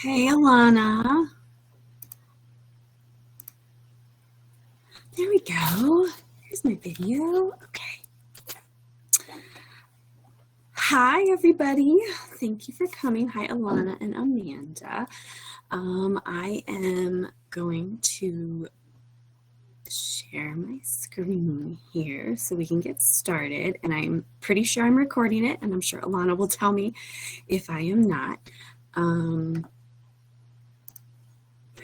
Hey, Alana. There we go. Here's my video. Okay. Hi, everybody. Thank you for coming. Hi, Alana and Amanda. I am going to share my screen here so we can get started. And I'm pretty sure I'm recording it, and I'm sure Alana will tell me if I am not. But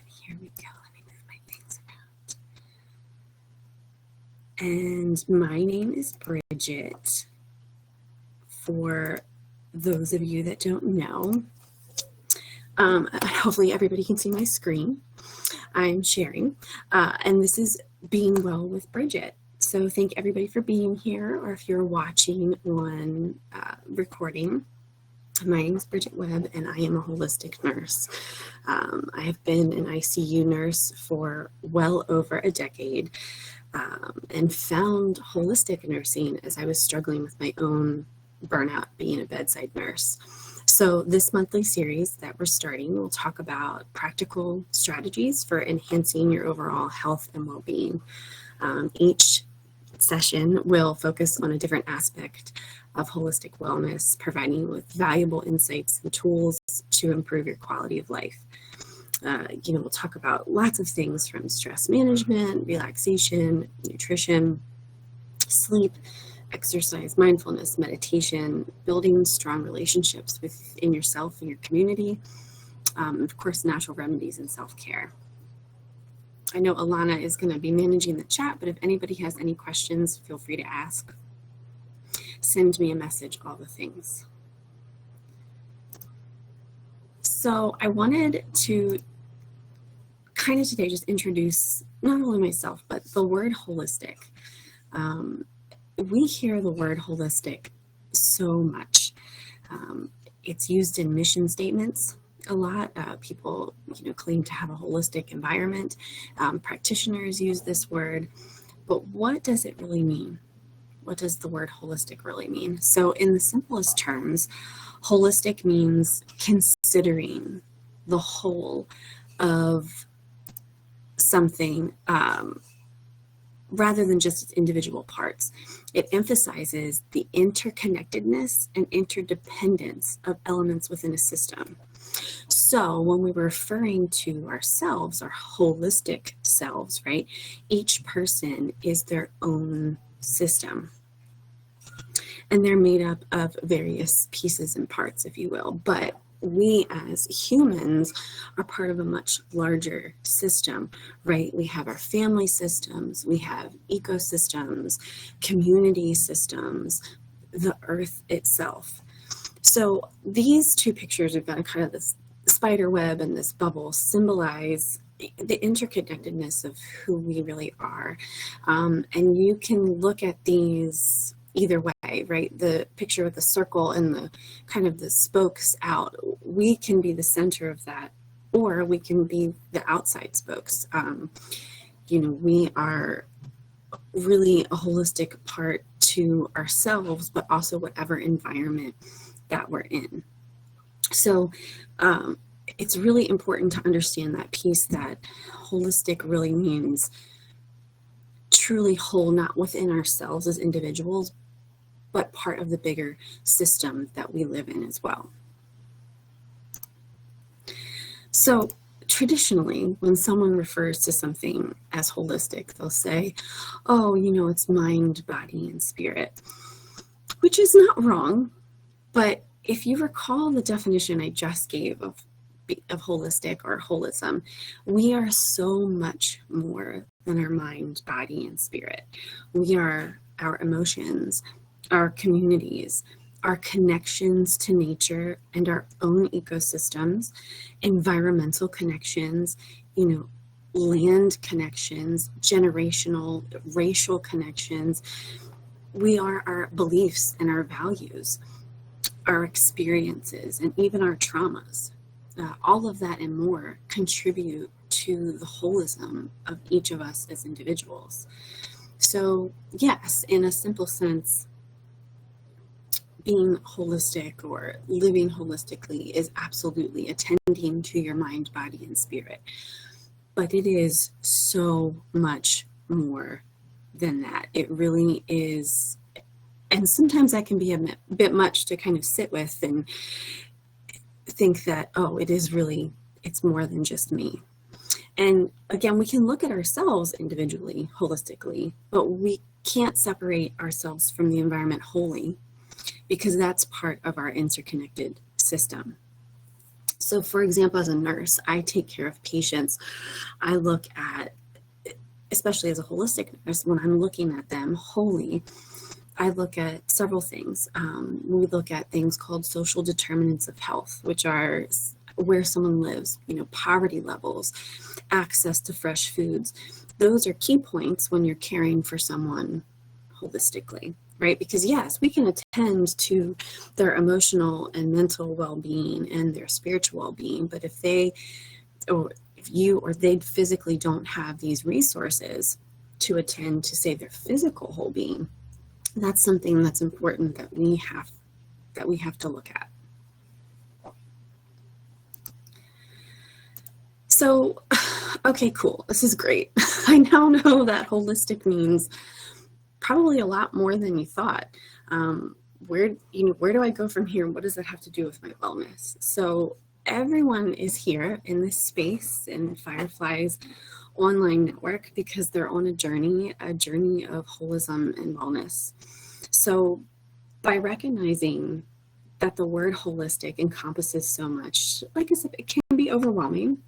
here we go. Let me move my things around. And my name is Bridget, for those of you that don't know. Hopefully everybody can see my screen. I'm sharing, and this is Being Well with Bridget. So thank everybody for being here, or if you're watching on recording. My name is Bridget Webb, and I am a holistic nurse. I have been an ICU nurse for well over a decade, and found holistic nursing as I was struggling with my own burnout being a bedside nurse. So this monthly series that we're starting will talk about practical strategies for enhancing your overall health and well-being. Each session will focus on a different aspect of holistic wellness, providing you with valuable insights and tools to improve your quality of life. We'll talk about lots of things from stress management, relaxation, nutrition, sleep, exercise, mindfulness, meditation, building strong relationships within yourself and your community, of course, natural remedies and self-care. I know Alana is going to be managing the chat, but if anybody has any questions, feel free to ask. Send me a message, all the things. So I wanted to kind of today just introduce not only myself, but the word holistic. We hear the word holistic so much. It's used in mission statements a lot. People, claim to have a holistic environment. Practitioners use this word, but what does it really mean? What does the word holistic really mean? So in the simplest terms, holistic means considering the whole of something, rather than just its individual parts. It emphasizes the interconnectedness and interdependence of elements within a system. So when we're referring to ourselves, our holistic selves, right, each person is their own system. And they're made up of various pieces and parts, if you will. But we as humans are part of a much larger system, right? We have our family systems, we have ecosystems, community systems, the earth itself. So these two pictures, we've got kind of this spider web and this bubble, symbolize the interconnectedness of who we really are. And you can look at these either way, right? The picture with the circle and the kind of the spokes out, we can be the center of that, or we can be the outside spokes. We are really a holistic part to ourselves, but also whatever environment that we're in. So it's really important to understand that piece, that holistic really means truly whole, not within ourselves as individuals, but part of the bigger system that we live in as well. So traditionally, when someone refers to something as holistic, they'll say, oh, it's mind, body, and spirit, which is not wrong. But if you recall the definition I just gave of holistic or holism, we are so much more than our mind, body, and spirit. We are our emotions, our communities, our connections to nature and our own ecosystems, environmental connections, land connections, generational, racial connections. We are our beliefs and our values, our experiences, and even our traumas. All of that and more contribute to the holism of each of us as individuals. So yes, in a simple sense, being holistic or living holistically is absolutely attending to your mind, body, and spirit. But it is so much more than that. It really is. And sometimes that can be a bit much to kind of sit with and think that, oh, it's more than just me. And again, we can look at ourselves individually, holistically, but we can't separate ourselves from the environment wholly, because that's part of our interconnected system. So for example, as a nurse, I take care of patients. I look at, especially as a holistic nurse, when I'm looking at them wholly, I look at several things. We look at things called social determinants of health, which are where someone lives, poverty levels, access to fresh foods. Those are key points when you're caring for someone holistically, right? Because yes, we can attend to their emotional and mental well-being and their spiritual well-being, but if you or they physically don't have these resources to attend to, say, their physical whole being, that's something that's important that we have to look at. So, okay, cool. This is great. I now know that holistic means probably a lot more than you thought. Where do I go from here? What does that have to do with my wellness? So everyone is here in this space in Firefly's online network because they're on a journey of holism and wellness. So by recognizing that the word holistic encompasses so much, like I said, it can be overwhelming.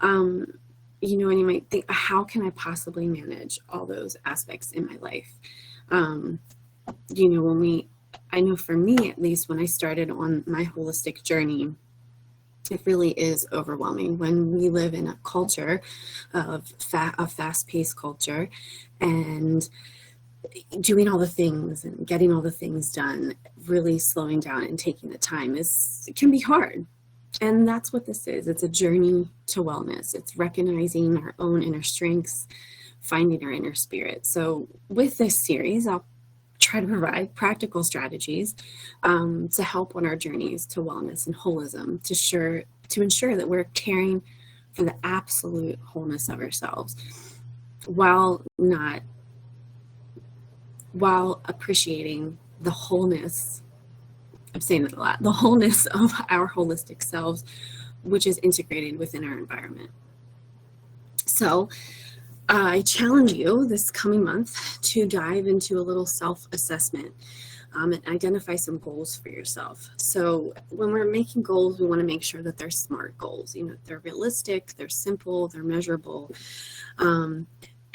And you might think, how can I possibly manage all those aspects in my life? I know for me, at least, when I started on my holistic journey, it really is overwhelming when we live in a culture of a fast-paced culture, and doing all the things and getting all the things done, really slowing down and taking the time it can be hard. And that's what this is. It's a journey to wellness. It's recognizing our own inner strengths, finding our inner spirit. So with this series, I'll try to provide practical strategies to help on our journeys to wellness and holism, to ensure that we're caring for the absolute wholeness of ourselves while appreciating the wholeness, I'm saying that a lot, the wholeness of our holistic selves, which is integrated within our environment. So I challenge you this coming month to dive into a little self-assessment and identify some goals for yourself. So when we're making goals, we want to make sure that they're SMART goals. They're realistic, they're simple, they're measurable.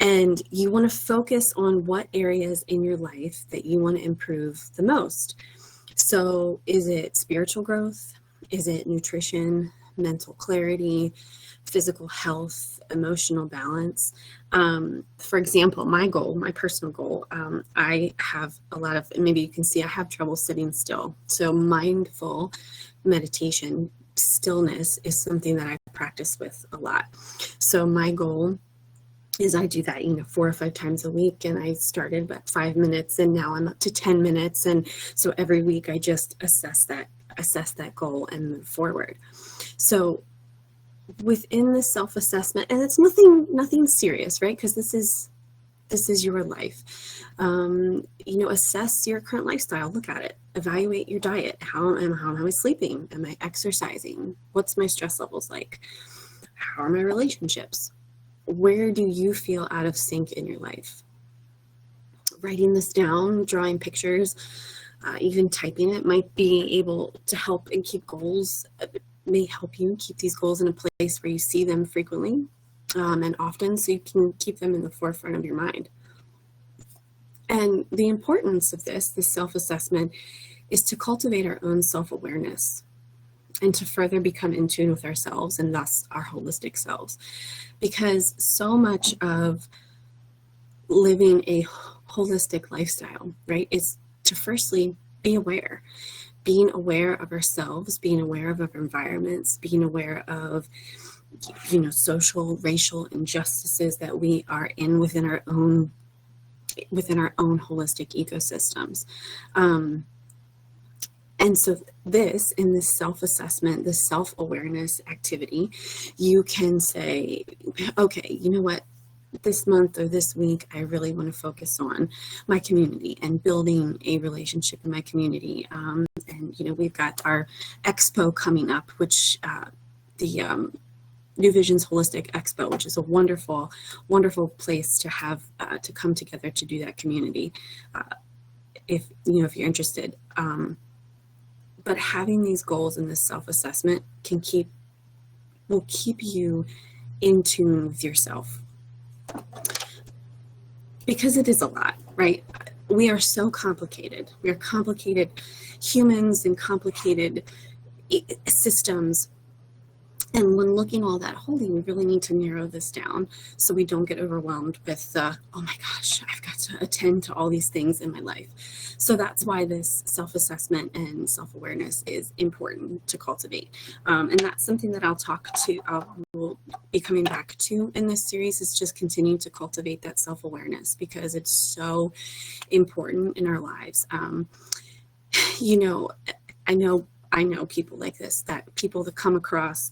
And you want to focus on what areas in your life that you want to improve the most. So is it spiritual growth? Is it nutrition, mental clarity, physical health, emotional balance? For example, my personal goal, I have maybe you can see I have trouble sitting still. So mindful meditation, stillness is something that I practice with a lot. So my goal is I do that, 4 or 5 times a week, and I started at 5 minutes and now I'm up to 10 minutes. And so every week I just assess that goal and move forward. So within the self-assessment, and it's nothing serious, right? Because this is your life. Assess your current lifestyle, look at it, evaluate your diet. How am I sleeping? Am I exercising? What's my stress levels like? How are my relationships? Where do you feel out of sync in your life? Writing this down, drawing pictures, even typing it might be able to help and keep goals, may help you keep these goals in a place where you see them frequently and often, so you can keep them in the forefront of your mind. And the importance of this self-assessment, is to cultivate our own self-awareness and to further become in tune with ourselves and thus our holistic selves. Because so much of living a holistic lifestyle, right, is to firstly be aware. Being aware of ourselves, being aware of our environments, being aware of, social, racial injustices that we are in within our own holistic ecosystems. And so this, in this self-assessment, this self-awareness activity, you can say, okay, you know what? This month or this week, I really want to focus on my community and building a relationship in my community. And, we've got our expo coming up, which the New Visions Holistic Expo, which is a wonderful, wonderful place to have to come together to do that community. If you're interested. But having these goals and this self-assessment will keep you in tune with yourself. Because it is a lot, right? We are so complicated. We are complicated humans and complicated systems. And when looking all that holy, we really need to narrow this down so we don't get overwhelmed with, oh my gosh, I've got to attend to all these things in my life. So that's why this self-assessment and self-awareness is important to cultivate. And that's something that we'll be coming back to in this series, is just continuing to cultivate that self-awareness, because it's so important in our lives. I know people like this, that people that come across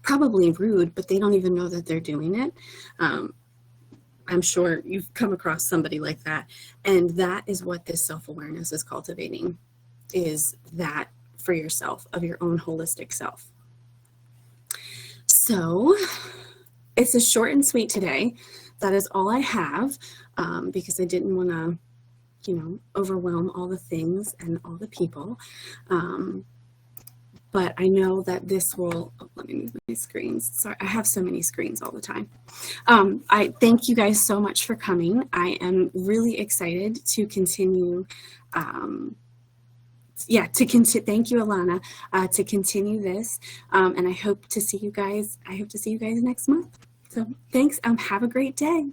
probably rude, but they don't even know that they're doing it. I'm sure you've come across somebody like that. And that is what this self-awareness is cultivating, is that for yourself, of your own holistic self. So it's a short and sweet today. That is all I have, because I didn't want to, overwhelm all the things and all the people. But I know that this will, let me move my screens. Sorry, I have so many screens all the time. I thank you guys so much for coming. I am really excited to continue, thank you, Alana, to continue this. And I hope to see you guys next month. So thanks, have a great day.